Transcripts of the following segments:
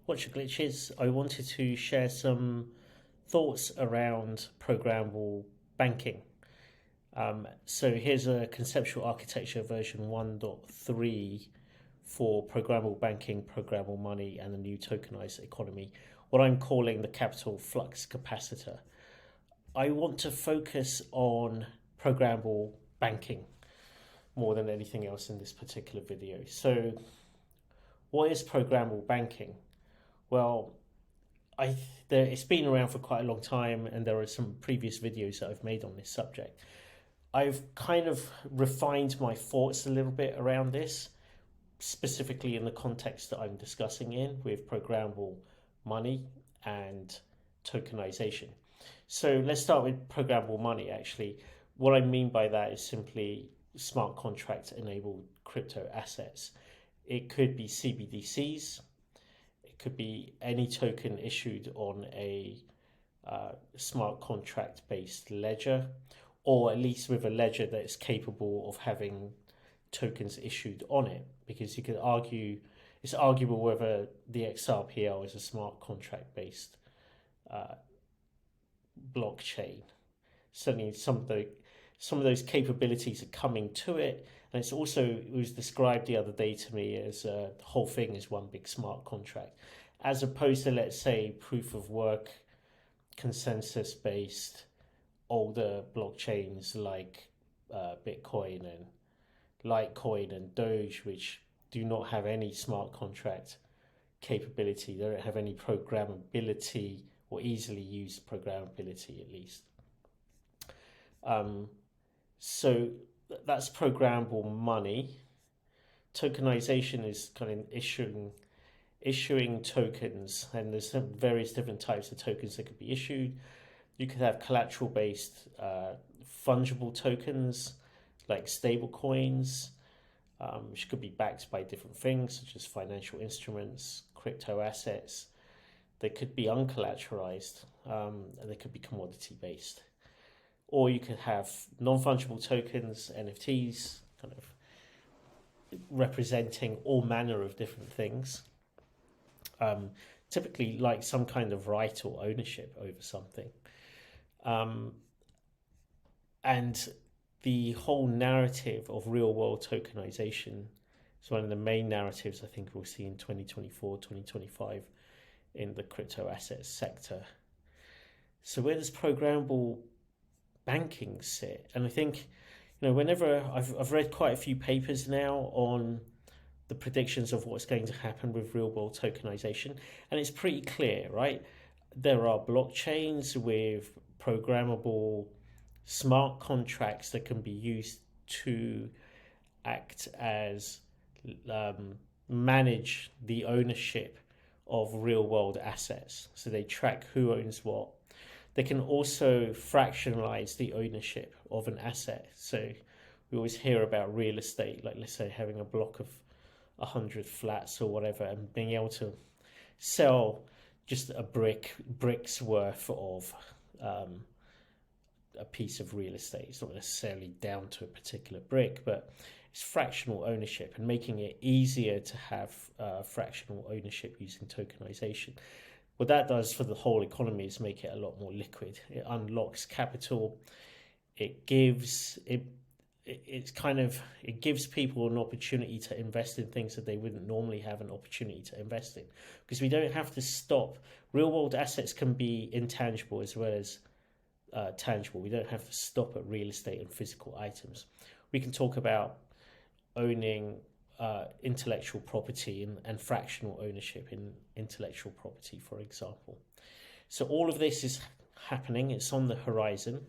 Watch Your Glitches. I wanted to share some thoughts around programmable banking. So here's a conceptual architecture version 1.3 for programmable banking, programmable money, and the new tokenized economy, what I'm calling the Capital Flux Capacitor. I want to focus on programmable banking more than anything else in this particular video. So what is programmable banking? Well, it's been around for quite a long time, and there are some previous videos that I've made on this subject. I've kind of refined my thoughts a little bit around this, specifically in the context that I'm discussing in with programmable money and tokenization. So let's start with programmable money, actually. What I mean by that is simply smart contract enabled crypto assets. It could be CBDCs, it could be any token issued on a smart contract based ledger, or at least with a ledger that is capable of having tokens issued on it, because you could argue it's arguable whether the XRPL is a smart contract based blockchain. Certainly some of those capabilities are coming to it, and it was described the other day to me as the whole thing is one big smart contract, as opposed to, let's say, proof of work consensus based older blockchains like Bitcoin and Litecoin and Doge, which do not have any smart contract capability. They don't have any programmability, or easily used programmability at least. So that's programmable money. Tokenization is kind of issuing tokens, and there's some various different types of tokens that could be issued. You could have collateral based fungible tokens like stable coins, which could be backed by different things such as financial instruments, crypto assets. They could be uncollateralized, and they could be commodity based. Or you could have non-fungible tokens, NFTs, kind of representing all manner of different things. Typically like some kind of right or ownership over something. And the whole narrative of real world tokenization is one of the main narratives I think we'll see in 2024, 2025 in the crypto assets sector. So where does programmable banking sit? And I think, whenever I've read quite a few papers now on the predictions of what's going to happen with real world tokenization, and it's pretty clear, right? There are blockchains with programmable smart contracts that can be used to act as manage the ownership of real world assets. So they track who owns what. They can also fractionalize the ownership of an asset. So we always hear about real estate, like let's say having a block of 100 flats or whatever, and being able to sell just a brick's worth of a piece of real estate. It's not necessarily down to a particular brick, but it's fractional ownership, and making it easier to have fractional ownership using tokenization. What that does for the whole economy is make it a lot more liquid. It unlocks capital. It gives people an opportunity to invest in things that they wouldn't normally have an opportunity to invest in, because we don't have to stop. Real world assets can be intangible as well as tangible. We don't have to stop at real estate and physical items. We can talk about owning intellectual property and fractional ownership in intellectual property, for example. So all of this is happening. It's on the horizon.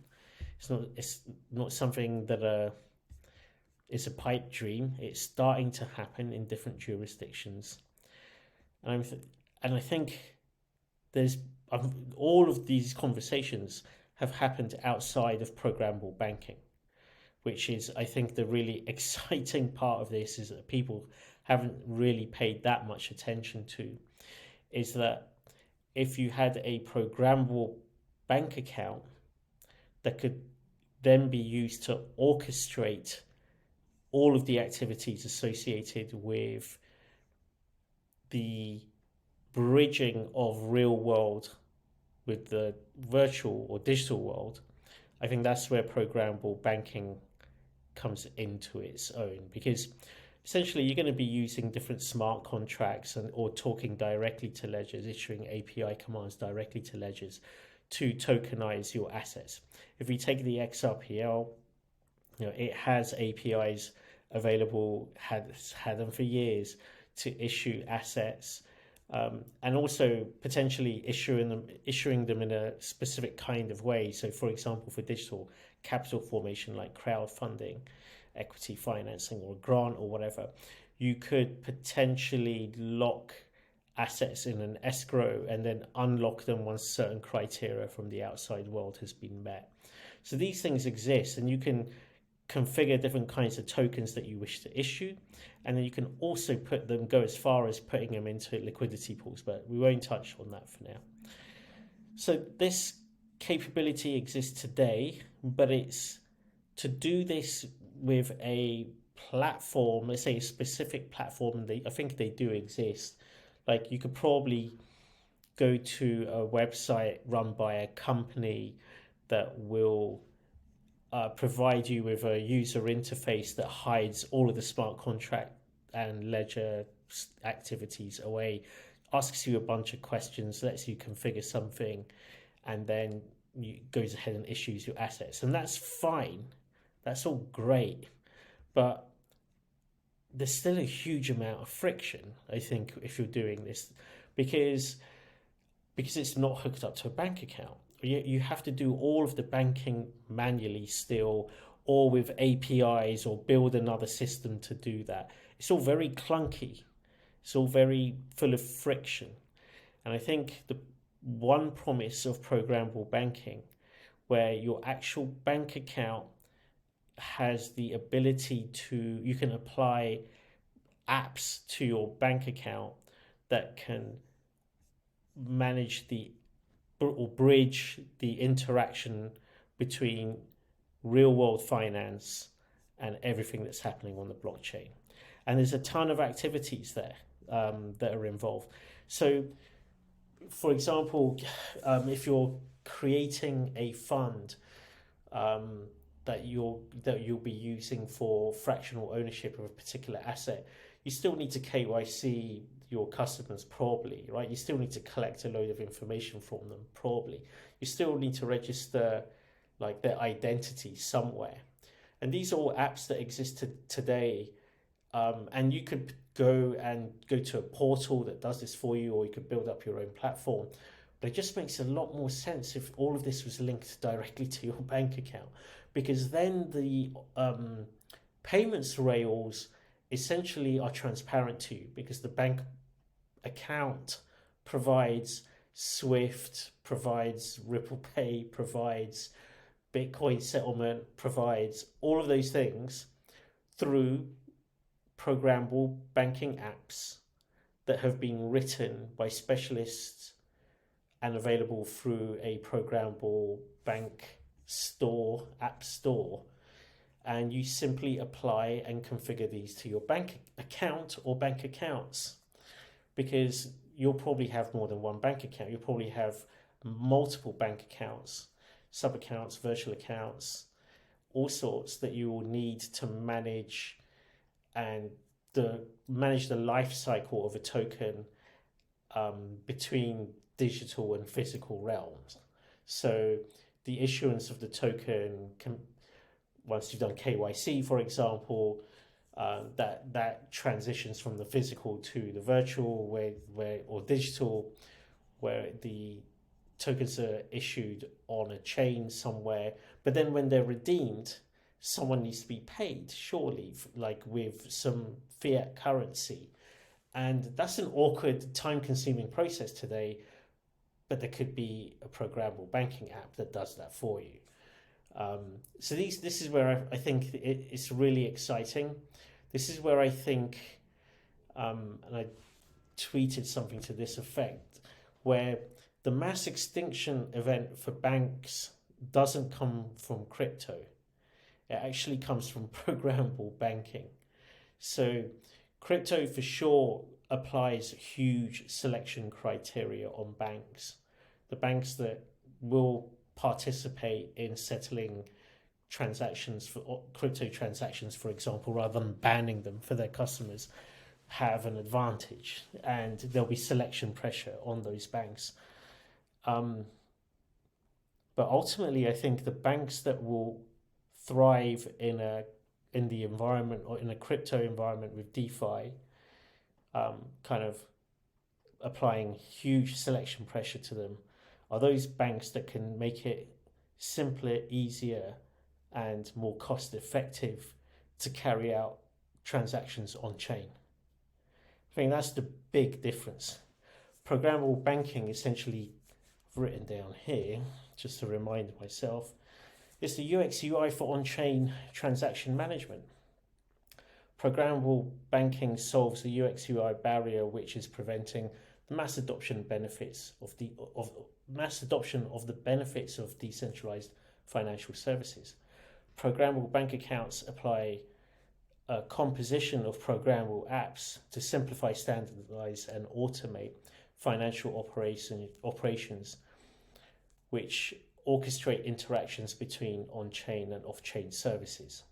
It's not something that is a pipe dream. It's starting to happen in different jurisdictions, and I think all of these conversations have happened outside of programmable banking, which is, I think, the really exciting part of this, is that people haven't really paid that much attention to, is that if you had a programmable bank account that could then be used to orchestrate all of the activities associated with the bridging of real world with the virtual or digital world, I think that's where programmable banking comes into its own, because essentially you're going to be using different smart contracts or talking directly to ledgers, issuing API commands directly to ledgers to tokenize your assets. If we take the XRPL, it has APIs available, has had them for years to issue assets, and also potentially issuing them in a specific kind of way. So, for example, for digital capital formation like crowdfunding, equity financing, or grant or whatever, you could potentially lock assets in an escrow and then unlock them once certain criteria from the outside world has been met. So these things exist, and you can configure different kinds of tokens that you wish to issue, and then you can also go as far as putting them into liquidity pools, but we won't touch on that for now. So this capability exists today, but it's to do this with a platform, let's say a specific platform, and I think they do exist. Like, you could probably go to a website run by a company that will provide you with a user interface that hides all of the smart contract and ledger activities away, asks you a bunch of questions, lets you configure something, and then goes ahead and issues your assets. And that's fine. That's all great. But there's still a huge amount of friction, I think, if you're doing this, because it's not hooked up to a bank account. You have to do all of the banking manually still, or with APIs, or build another system to do that. It's all very clunky. It's all very full of friction. And I think the one promise of programmable banking, where your actual bank account has the ability you can apply apps to your bank account that can manage or bridge the interaction between real world finance and everything that's happening on the blockchain. And there's a ton of activities there that are involved. So, for example, if you're creating a fund that you'll be using for fractional ownership of a particular asset, you still need to KYC your customers, probably, right? You still need to collect a load of information from them, probably. You still need to register like their identity somewhere. And these are all apps that exist today. And you could go to a portal that does this for you, or you could build up your own platform. But it just makes a lot more sense if all of this was linked directly to your bank account, because then the payments rails essentially are transparent to you, because the bank account provides Swift, provides Ripple Pay, provides Bitcoin settlement, provides all of those things through programmable banking apps that have been written by specialists and available through a programmable bank store, app store. And you simply apply and configure these to your bank account or bank accounts, because you'll probably have more than one bank account. You'll probably have multiple bank accounts, sub-accounts, virtual accounts, all sorts that you will need to manage and manage the life cycle of a token between digital and physical realms. So the issuance of the token can, once you've done KYC, for example, that transitions from the physical to the virtual, or digital, where the tokens are issued on a chain somewhere. But then when they're redeemed, someone needs to be paid, surely, like with some fiat currency. And that's an awkward, time-consuming process today, but there could be a programmable banking app that does that for you. So this is where I think it's really exciting. This is where I think, and I tweeted something to this effect, where the mass extinction event for banks doesn't come from crypto. It actually comes from programmable banking. So crypto for sure applies huge selection criteria on banks. The banks that will participate in settling transactions for crypto transactions, for example, rather than banning them for their customers, have an advantage, and there'll be selection pressure on those banks. But ultimately, I think the banks that will thrive in the environment, or in a crypto environment with DeFi, kind of applying huge selection pressure to them, are those banks that can make it simpler, easier, and more cost effective to carry out transactions on chain. I think that's the big difference. Programmable banking, essentially, I've written down here just to remind myself, is the UX UI for on-chain transaction management. Programmable banking solves the UX UI barrier, which is preventing the mass adoption of the benefits of decentralized financial services. Programmable bank accounts apply a composition of programmable apps to simplify, standardize, and automate financial operations, which orchestrate interactions between on-chain and off-chain services.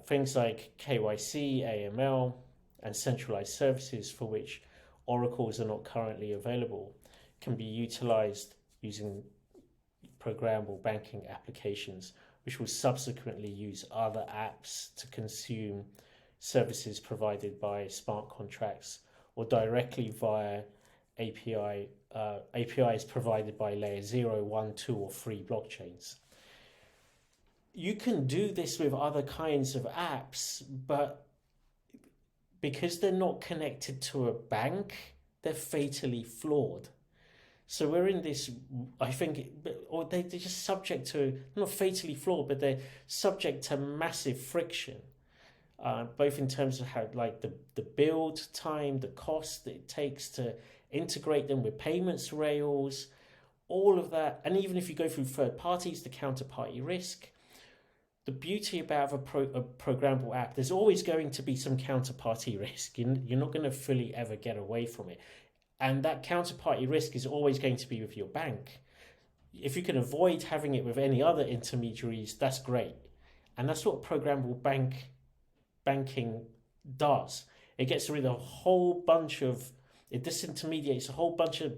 Things like KYC, AML, and centralized services for which oracles are not currently available can be utilized using programmable banking applications, which will subsequently use other apps to consume services provided by smart contracts or directly via APIs provided by layer 0, 1, 2, or 3 blockchains. You can do this with other kinds of apps, but because they're not connected to a bank, they're fatally flawed. So we're in this, I think, or they're just subject to, not fatally flawed, but they're subject to massive friction, both in terms of how, like, the build time, the cost that it takes to integrate them with payments rails, all of that. And even if you go through third parties, the counterparty risk. The beauty about a programmable app, there's always going to be some counterparty risk. You're not going to fully ever get away from it. And that counterparty risk is always going to be with your bank. If you can avoid having it with any other intermediaries, that's great. And that's what programmable banking does. It gets rid of it disintermediates a whole bunch of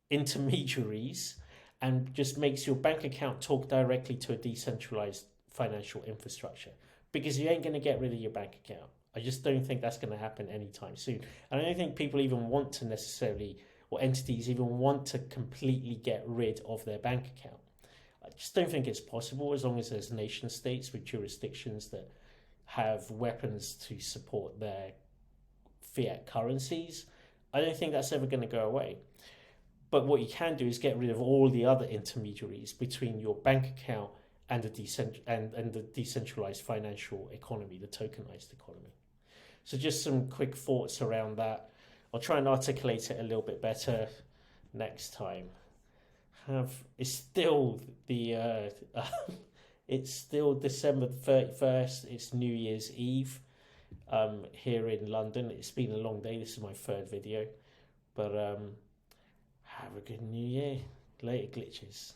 intermediaries and just makes your bank account talk directly to a decentralized financial infrastructure, because you ain't going to get rid of your bank account. I just don't think that's going to happen anytime soon. And I don't think people even want to necessarily, or entities even want to completely get rid of their bank account. I just don't think it's possible, as long as there's nation states with jurisdictions that have weapons to support their fiat currencies. I don't think that's ever going to go away. But what you can do is get rid of all the other intermediaries between your bank account and the decentralized financial economy, the tokenized economy. So just some quick thoughts around that. I'll try and articulate it a little bit better next time. It's still it's still December 31st. It's New Year's Eve here in London. It's been a long day. This is my third video, but have a good New Year. Later, glitches.